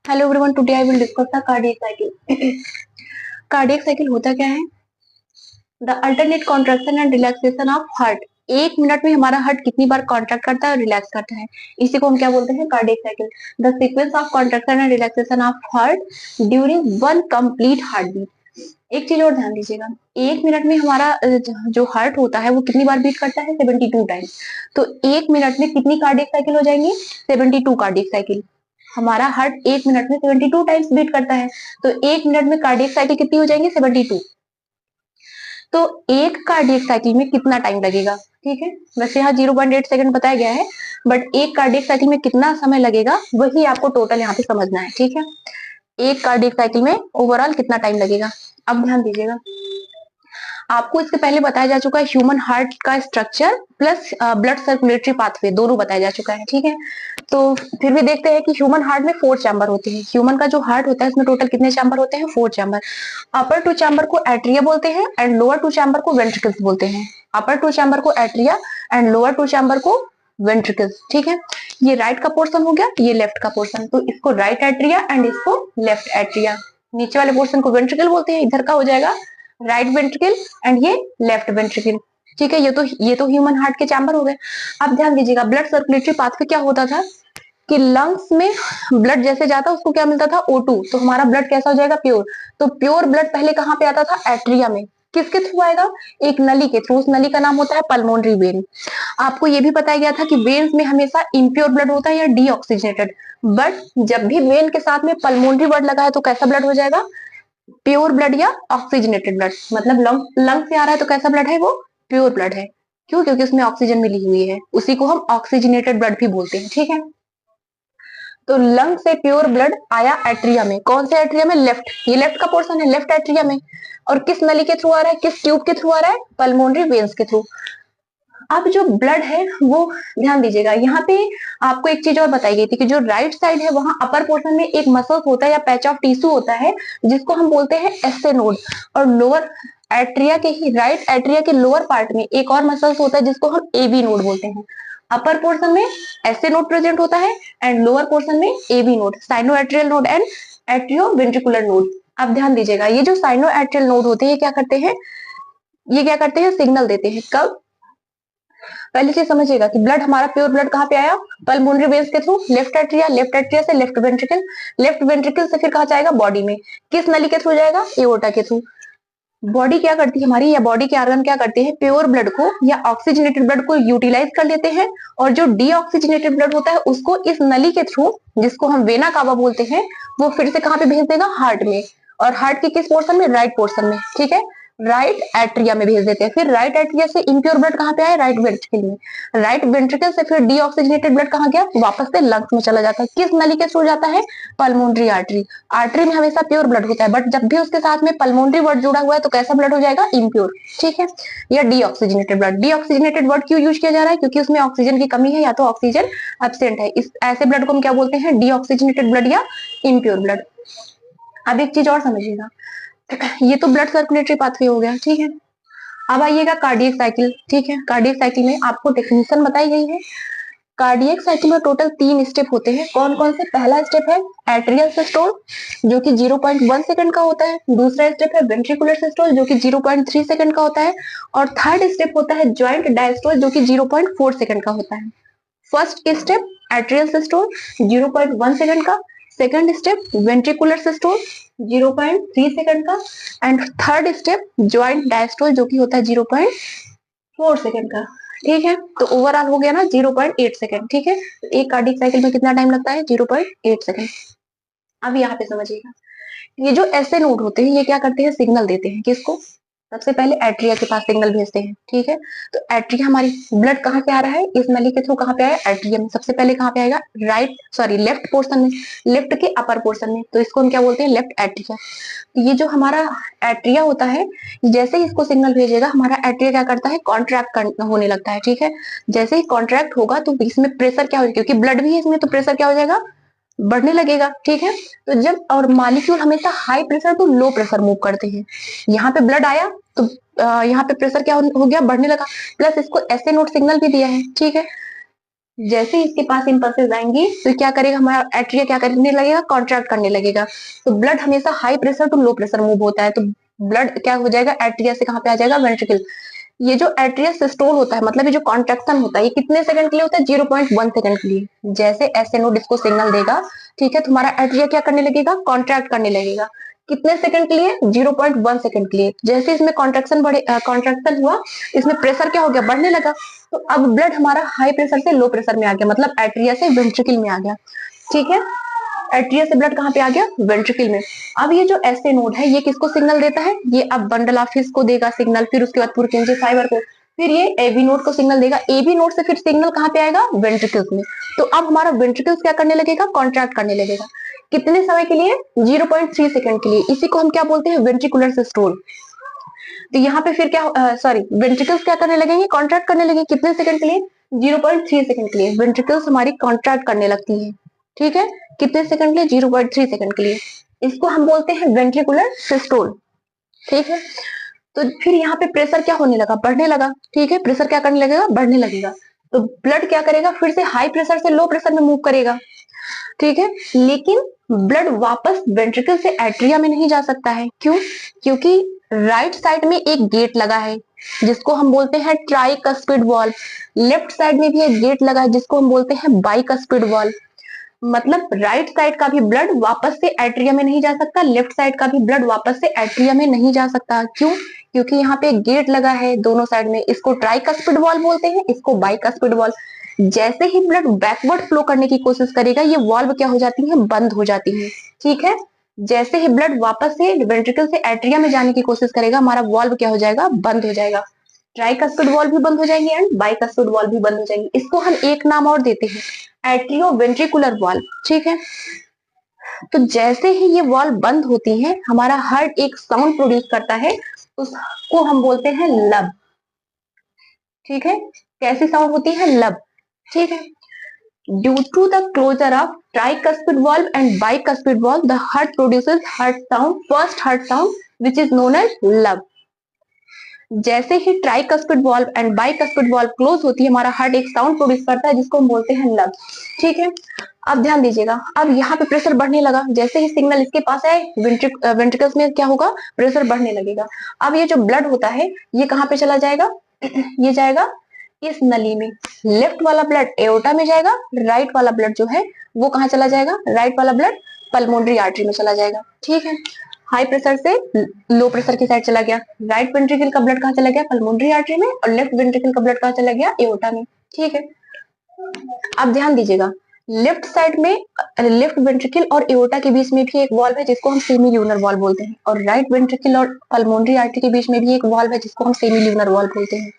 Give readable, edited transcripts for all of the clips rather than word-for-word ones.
Hello everyone, today I will discuss the cardiac cycle. Cardiac cycle होता क्या है? The alternate contraction and relaxation of heart. एक minute में हमारा heart कितनी बार कॉन्ट्रैक्ट करता है और रिलैक्स करता है, इसी को हम क्या बोलते हैं? Cardiac cycle. The sequence of contraction and relaxation of heart during one complete heartbeat. एक चीज और ध्यान दीजिएगा, एक मिनट में हमारा जो हार्ट होता है वो कितनी बार बीट करता है? 72 टाइम्स। तो एक मिनट में कितनी कार्डियक साइकिल हो जाएंगी? 72 कार्डियक साइकिल। हमारा हार्ट एक मिनट में 72 टाइम्स बीट करता है, तो एक मिनट में कार्डियक साइकिल कितनी हो जाएंगी? 72। तो एक कार्डियक साइकिल में कितना टाइम लगेगा? ठीक है, वैसे यहाँ 0.8 सेकंड बताया गया है, बट एक कार्डियक साइकिल में कितना समय लगेगा वही आपको टोटल यहाँ पे समझना है। ठीक है, एक कार्डियक साइकिल में ओवरऑल कितना टाइम लगेगा। अब ध्यान दीजिएगा, आपको इससे पहले बताया जा चुका है ह्यूमन हार्ट का structure plus blood circulatory pathway दोनों बताया जा चुका है। ठीक है, तो फिर भी देखते हैं कि ह्यूमन हार्ट में 4 चैम्बर होते हैं। ह्यूमन का जो हार्ट होता है उसमें टोटल कितने चैम्बर होते हैं? 4 चैम्बर। अपर 2 चैम्बर को एट्रिया बोलते हैं एंड लोअर 2 चैम्बर को वेंट्रिकल्स बोलते हैं। अपर 2 चैम्बर को एट्रिया एंड लोअर 2 चैम्बर को वेंट्रिकल्स। ठीक है, ये राइट का पोर्शन हो गया, ये लेफ्ट का पोर्शन, तो इसको राइट एट्रिया एंड इसको लेफ्ट एट्रिया। नीचे वाले पोर्शन को वेंट्रिकल बोलते हैं, इधर का हो जाएगा राइट वेंट्रिकल एंड ये लेफ्ट वेंट्रिकल। ठीक है, ये तो ह्यूमन हार्ट के चैम्बर हो गए। अब ध्यान दीजिएगा, ब्लड सर्कुलेटरी पाथवे क्या होता था कि लंग्स में ब्लड जैसे जाता उसको क्या मिलता था? O2। तो हमारा ब्लड कैसा हो जाएगा? प्योर। तो प्योर ब्लड पहले कहाँ पे आता था? एट्रिया में। किसके थ्रू आएगा? एक नली के थ्रू। उस नली का नाम होता है पल्मोनरी वेन। आपको ये भी बताया गया था कि वेन्स में हमेशा इम्प्योर ब्लड होता है या डीऑक्सीजनेटेड, बट जब भी वेन के साथ में पल्मोनरी वर्ड लगा है तो कैसा ब्लड हो जाएगा? प्योर ब्लड या ऑक्सीजनेटेड ब्लड। मतलब लंग से आ रहा है तो कैसा ब्लड है वो? प्योर ब्लड है। क्यों? क्योंकि उसमें ऑक्सीजन मिली हुई है, उसी को हम ऑक्सीजनेटेड ब्लड भी बोलते हैं। ठीक है, तो लंग से प्योर ब्लड आया एट्रिया में। कौन से एट्रिया में? लेफ्ट। ये लेफ्ट का पोर्शन है, लेफ्ट एट्रिया में। और किस नली के थ्रू आ रहा है? किस ट्यूब के थ्रू आ रहा है? पल्मोनरी वेन्स के थ्रू। अब जो ब्लड है वो, ध्यान दीजिएगा, यहाँ पे आपको एक चीज और बताई गई थी कि जो राइट साइड है वहां अपर पोर्शन में एक मसल्स होता है या पैच ऑफ टिश्यू होता है जिसको हम बोलते हैं एस्से नोड। और लोअर एट्रिया के ही, राइट एट्रिया के लोअर पार्ट में एक और मसल्स होता है जिसको हम एबी नोड बोलते हैं। अपर पोर्शन में एस्से नोड प्रेजेंट होता है एंड लोअर पोर्शन में AB node, sinoatrial node and atrioventricular node. अब ध्यान दीजिएगा, ये जो साइनो एट्रियल नोड होते हैं ये क्या करते हैं? ये क्या करते हैं? सिग्नल देते हैं। कब? पहले चीज समझिएगा कि ब्लड, हमारा प्योर ब्लड कहाँ पे आया? पल्मोनरी वेन्स के through, left atria, left atria से लेफ्ट वेंट्रिकल, लेफ्ट वेंट्रिकल से फिर कहाँ जाएगा? बॉडी में। किस नली के थ्रू जाएगा? एओर्टा के थ्रू। बॉडी क्या करती है हमारी, या बॉडी के ऑर्गन क्या करते हैं? प्योर ब्लड को या ऑक्सीजनेटेड ब्लड को यूटिलाइज कर लेते हैं, और जो डीऑक्सीजनेटेड ब्लड होता है उसको इस नली के थ्रू, जिसको हम वेना कावा बोलते हैं, वो फिर से कहाँ पे भेज देगा? हार्ट में। और हार्ट के किस पोर्शन में? राइट पोर्शन में। ठीक है, राइट एट्रिया में भेज देते हैं। फिर राइट एट्रिया से इम्प्योर ब्लड कहाँ पे आया? राइट वेंट्रिकल में। राइट वेंट्रिकल से फिर डीऑक्सीजनेटेड ब्लड कहाँ गया? वापस से लंग्स में चला जाता है। किस नली के थ्रू जाता है? Pulmonary artery. आर्टरी में हमेशा प्योर ब्लड होता है, बट जब भी उसके साथ में पल्मोनरी वर्ड जुड़ा हुआ है तो कैसा ब्लड हो जाएगा? इम्प्योर। ठीक है, या डीऑक्सीजनेटेड ब्लड। डीऑक्सीजनेटेड वर्ड क्यों यूज किया जा रहा है? क्योंकि उसमें ऑक्सीजन की कमी है या तो ऑक्सीजन एब्सेंट है। इस ऐसे ब्लड को हम क्या बोलते हैं? डीऑक्सीजनेटेड ब्लड या इम्प्योर ब्लड। अब एक चीज और समझिएगा, ये तो ब्लड सर्कुलेटरी पाथवे हो गया। ठीक है, अब आइएगा कार्डियक साइकिल। ठीक है, कार्डियक साइकिल में आपको डेफिनेशन बताई गई है। कार्डियक साइकिल में टोटल 3 स्टेप होते हैं। कौन कौन से? पहला स्टेप है एट्रियल सिस्टोल जो कि 0.1 सेकंड का होता है। दूसरा स्टेप है वेंट्रिकुलर सिस्टोल जो कि 0.3 सेकंड का होता है। और थर्ड स्टेप होता है ज्वाइंट डायस्टोल जो कि 0.4 सेकंड का होता है। First step atrial systole 0.1 second का, second step ventricular systole 0.3 second का, and third step joint diastole जो कि होता है 0.4 सेकंड का। ठीक है, तो ओवरऑल हो गया ना 0.8 सेकंड। ठीक है, तो एक कार्डियक साइकिल में कितना टाइम लगता है? 0.8 सेकंड। अब यहाँ पे समझिएगा, ये जो ऐसे नोड होते हैं ये क्या करते हैं? सिग्नल देते हैं। किसको? सबसे पहले एट्रिया के पास सिग्नल भेजते हैं। ठीक है, तो एट्रिया, हमारी ब्लड कहाँ से आ रहा है? इस नली के थ्रू कहाँ पे आया? एट्रिया में। सबसे पहले कहाँ पे आएगा? लेफ्ट पोर्शन में, लेफ्ट के अपर पोर्शन में, तो इसको हम क्या बोलते हैं? Left atria. ये जो हमारा एट्रिया होता है, जैसे ही इसको सिग्नल भेजेगा हमारा एट्रिया क्या करता है? कॉन्ट्रैक्ट होने लगता है। ठीक है, जैसे ही कॉन्ट्रैक्ट होगा तो इसमें प्रेशर क्या हो जाएगा? क्योंकि ब्लड भी है इसमें, तो प्रेशर क्या हो जाएगा? बढ़ने लगेगा। ठीक है, तो जब, और मॉलिक्यूल हमेशा high pressure to low pressure move करते हैं। यहाँ पे ब्लड आया तो यहाँ पे प्रेशर क्या हो गया? बढ़ने लगा। प्लस इसको ऐसे नोट सिग्नल भी दिया है। ठीक है, जैसे ही इसके पास इंपल्सेस आएंगी तो क्या करेगा, हमारा एट्रिया क्या करने लगेगा, कॉन्ट्रैक्ट करने लगेगा। तो ब्लड हमेशा high pressure to low pressure move होता है, तो ब्लड क्या हो जाएगा, एट्रिया से कहाँ पे आ जाएगा, वेंट्रिकल। ये जो एट्रिया सिस्टोल होता है, मतलब ये जो कॉन्ट्रैक्शन होता है, ये कितने सेकंड के लिए होता है, 0.1 सेकंड के लिए। जैसे ऐसे नोड इसको सिग्नल देगा, ठीक है, तुम्हारा एट्रिया क्या करने लगेगा, कॉन्ट्रैक्ट करने लगेगा। कितने सेकंड के लिए, 0.1 सेकंड के लिए। जैसे इसमें कॉन्ट्रैक्शन बढ़े, कॉन्ट्रैक्शन हुआ, इसमें प्रेशर क्या हो गया, बढ़ने लगा। तो अब ब्लड हमारा हाई प्रेशर से लो प्रेशर में आ गया, मतलब एट्रिया से वेंट्रिकल में आ गया। ठीक है, एट्रिया से ब्लड कहाँ पे आ गया, वेंट्रिकल में। अब ये जो एसए नोड है, ये किसको सिग्नल देता है, ये अब बंडल ऑफ हिस को देगा सिग्नल, फिर उसके बाद पुरकिंजी फाइबर को, फिर ये एबी नोड को सिग्नल देगा। एबी नोड से फिर सिग्नल कहाँ पे आएगा, वेंट्रिकल्स में। तो अब हमारा वेंट्रिकल्स क्या करने लगेगा, कॉन्ट्रैक्ट करने लगेगा। कितने समय के लिए, 0.3 सेकंड के लिए। इसी को हम क्या बोलते हैं, वेंट्रिकुलर सिस्टोल। तो यहाँ पे फिर क्या, सॉरी, वेंट्रिकल्स क्या करने लगेंगे, कॉन्ट्रैक्ट करने लगेंगे। कितने सेकंड के लिए, 0.3 सेकंड के लिए वेंट्रिकल्स हमारी कॉन्ट्रैक्ट करने लगती है। ठीक है, कितने सेकंड के लिए, 0.3 सेकंड के लिए। इसको हम बोलते हैं वेंट्रिकुलर सिस्टोल। ठीक है, तो फिर यहाँ पे प्रेशर क्या होने लगा, बढ़ने लगा। ठीक है, प्रेशर क्या करने लगेगा, बढ़ने लगेगा। तो ब्लड क्या करेगा, फिर से हाई प्रेशर से लो प्रेशर में मूव करेगा। ठीक है, लेकिन ब्लड वापस वेंट्रिकल से एट्रिया में नहीं जा सकता है। क्यों, क्योंकि राइट साइड में एक गेट लगा है जिसको हम बोलते हैं ट्राइकस्पिड वॉल्व। लेफ्ट साइड में भी एक गेट लगा है जिसको हम बोलते हैं बाइकस्पिड वॉल्व। मतलब राइट साइड का भी ब्लड वापस से एट्रिया में नहीं जा सकता, लेफ्ट साइड का भी ब्लड वापस से एट्रिया में नहीं जा सकता। क्यों, क्योंकि यहाँ पे गेट लगा है दोनों साइड में। इसको ट्राइकस्पिड वॉल्व बोलते हैं, इसको बाइकस्पिड वॉल्व। जैसे ही ब्लड बैकवर्ड फ्लो करने की कोशिश करेगा, ये वॉल्व क्या हो जाती है, बंद हो जाती है। ठीक है, जैसे ही ब्लड वापस से वेंट्रिकल से एट्रिया में जाने की कोशिश करेगा, हमारा वॉल्व क्या हो जाएगा, बंद हो जाएगा। ट्राइकस्पिड वॉल्व भी बंद हो जाएंगे एंड बाइकस्पिड वॉल्व भी बंद हो जाएंगे। इसको हम एक नाम और देते हैं, एट्रियो वेंट्रिकुलर वॉल्व। ठीक है, तो जैसे ही ये वॉल्व बंद होती है, हमारा हार्ट एक साउंड प्रोड्यूस करता है, उसको हम बोलते हैं लब। ठीक है, कैसी साउंड होती है, लब। ठीक है, due to the closure of tricuspid valve and bicuspid valve, the heart produces heart sound, first heart sound, which is known as lub. जैसे ही tricuspid valve and bicuspid valve close होती है, हमारा heart एक sound produce करता है जिसको हम बोलते हैं लब। ठीक है, अब ध्यान दीजिएगा, अब यहाँ पे प्रेशर बढ़ने लगा। जैसे ही सिग्नल इसके पास आए, वेंट्रिकल्स में क्या होगा, प्रेशर बढ़ने लगेगा। अब ये जो ब्लड होता है, ये कहाँ पे चला जाएगा, ये जाएगा इस नली में। लेफ्ट वाला ब्लड एओर्टा में जाएगा, राइट वाला ब्लड जो है वो कहाँ चला जाएगा, राइट वाला ब्लड पल्मोनरी आर्टरी में चला जाएगा। ठीक है, हाई प्रेशर से लो प्रेशर की साइड चला गया। राइट वेंट्रिकल का ब्लड कहाँ चला गया, पल्मोनरी आर्टरी में, और लेफ्ट वेंट्रिकल का ब्लड कहाँ चला गया, एओर्टा में। ठीक है, अब ध्यान दीजिएगा, लेफ्ट साइड में, लेफ्ट वेंट्रिकल और एओर्टा के बीच में भी एक वॉल्व है जिसको हम सेमी ल्यूनर वॉल्व बोलते हैं, और राइट वेंट्रिकल और पल्मोनरी आर्टरी के बीच में भी एक वॉल्व है जिसको हम सेमी ल्यूनर वॉल्व बोलते हैं।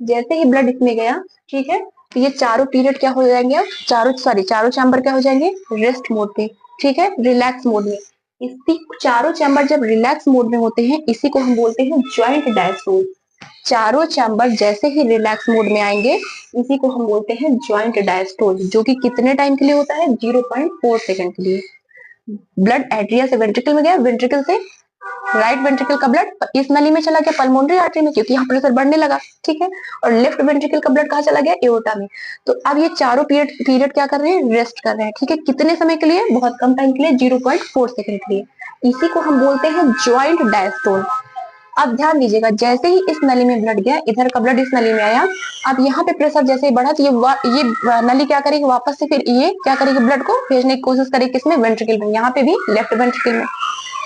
जैसे ही ब्लड इसमें गया, ठीक है, तो ये चारों पीरियड क्या हो जाएंगे, अब चारों चैम्बर क्या हो जाएंगे, रेस्ट मोड पे। ठीक है, रिलैक्स मोड में। इसी चारों चैम्बर जब रिलैक्स मोड में होते हैं, इसी को हम बोलते हैं ज्वाइंट डायस्टोल। चारों चैम्बर जैसे ही रिलैक्स मोड में आएंगे, इसी को हम बोलते हैं ज्वाइंट डायस्टोल, जो कि कितने टाइम के लिए होता है, 0.4 सेकंड के लिए। ब्लड एट्रिया से वेंट्रिकल में गया, वेंट्रिकल से राइट वेंट्रिकल का ब्लड इस नली में चला गया, पल्मोनरी आर्टरी में, क्योंकि यहाँ प्रेशर बढ़ने लगा। ठीक है, और लेफ्ट वेंट्रिकल का ब्लड कहाँ चला गया, एओर्टा में। तो अब ये चारों पीरियड क्या कर रहे हैं, रेस्ट कर रहे हैं। ठीक है, कितने समय के लिए, बहुत कम टाइम के लिए, 0.4 सेकंड के लिए। इसी को हम बोलते हैं ज्वाइंट डायस्टोल। अब ध्यान दीजिएगा, जैसे ही इस नली में ब्लड गया, इधर का ब्लड इस नली में आया, अब यहाँ पे प्रेशर जैसे ही बढ़ा, तो ये नली क्या करेगी, वापस से फिर ये क्या करेगी, ब्लड को भेजने की कोशिश करेगी, किसमें, वेंट्रिकल में। यहाँ पे भी लेफ्ट वेंट्रिकल में,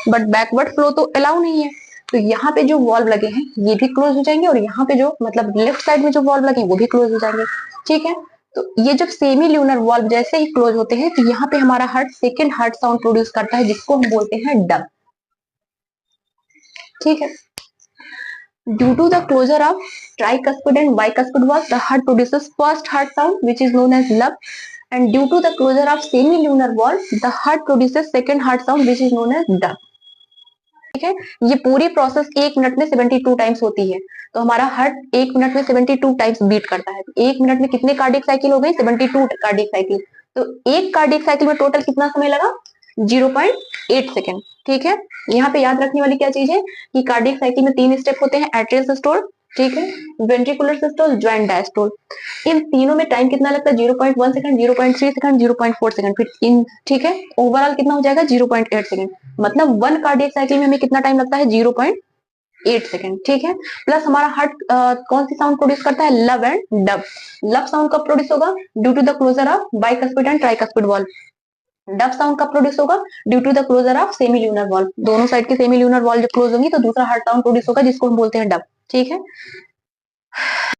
बट बैकवर्ड फ्लो तो अलाउ नहीं है। तो यहाँ पे जो वॉल्व लगे हैं ये भी क्लोज हो जाएंगे, और यहाँ पे जो मतलब लेफ्ट साइड में जो वॉल्व लगे हैं वो भी क्लोज हो जाएंगे। ठीक है, तो ये जब सेमी ल्यूनर वॉल्व जैसे ही क्लोज होते हैं, तो यहाँ पे हमारा heart second heart sound produce करता है जिसको हम बोलते हैं डब। ठीक है, due to the closure of tricuspid and bicuspid valve, the heart produces first heart sound which is known as lub, and due to the closure of semilunar valve, the heart produces second heart sound which is known as dub. ठीक है, ये पूरी process 1 minute में 72 times होती है। तो हमारा heart 1 minute में 72 टाइम्स बीट करता है। 1 मिनट में कितने कार्डियक साइकिल हो गई, 72 कार्डियक साइकिल। तो एक कार्डियक साइकिल में टोटल कितना समय लगा, 0.8 सेकेंड। ठीक है, यहाँ पे याद रखने वाली क्या चीज है कि कार्डियक साइकिल में 3 स्टेप होते हैं, एट्रियल सिस्टोल, ठीक है, वेंट्रिकुलर सिस्टोल, ज्वाइंट डायस्टोल। इन तीनों में टाइम कितना लगता है? 0.1 सेकंड, 0.3 सेकंड, 0.4 सेकंड। फिर इन, ठीक है, ओवरऑल कितना हो जाएगा? 0.8 सेकंड। मतलब 1 कार्डियक साइकिल में हमें कितना टाइम लगता है? 0.8 सेकंड। ठीक है, प्लस हमारा हार्ट कौन सी साउंड प्रोड्यूस करता है? Lub and dub. Lub sound कब प्रोड्यूस होगा? Due to the closure of bicuspid and tricuspid valve. Dub sound कब प्रोड्यूस होगा? Due to the closure of semilunar valve. दोनों साइड की सेमील्यूनर वॉल्व जब क्लोज होंगी तो दूसरा हार्ट साउंड प्रोड्यूस होगा, जिसको हम बोलते हैं डब। ठीक है,